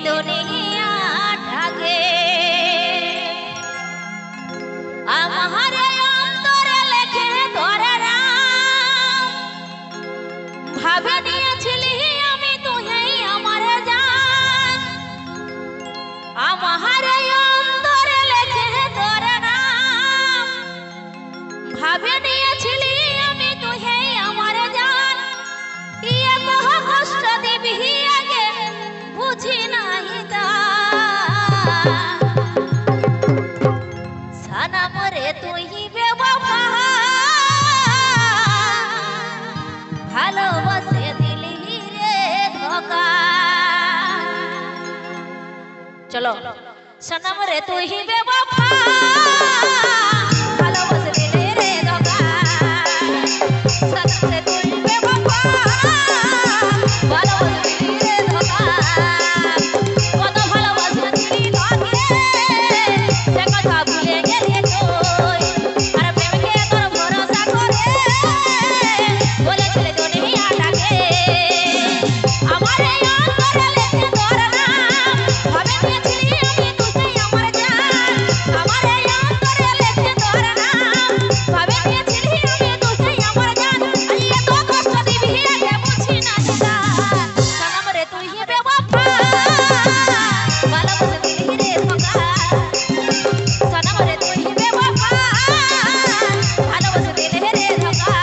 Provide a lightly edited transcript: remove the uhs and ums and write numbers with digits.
दुनिया ढाके हमारे अंतरे लेखे तोरे राम भावे निয়েছিলি আমি তুই আমারে জান हमारे अंतरे लेखे तोरे राम भावे निয়েছিলি আমি তুই আমারে জান ইয়ে তো কষ্ট দিবি আগে বুঝি নাই তা সানাম রে তুই বেওয়াফা ভালোবাসে দিলি রে ধোকা চলো সনম রে তুই বেওয়াফা ভালোবাসে দিলি রে ধোকা সনম রে তুই বেওয়াফা ভালোবাসে দিলি রে ধোকা কত ভালোবাসে দিলি তোকে সে কথা ভুলে গেলি তুই আর প্রেমকে তোর ভরসা করে বলেছিলে দুনিয়া ঢাকে আমারে অন্তরে লেখে তোর নাম ভাবে নিয়েছিলি আমি তুই আমার জান আমারে অন্তরে লেখে তোর নাম ভাবে নিয়েছিলি আমি তুই আমার জান আইয়ে তো কষ্ট দিবি আগে বুঝি না সনম রে তুই বেওয়াফা ভালোবাসে দিলি রে ধোকা সনম রে তুই বেওয়াফা ভালোবাসে দিলি রে ধোকা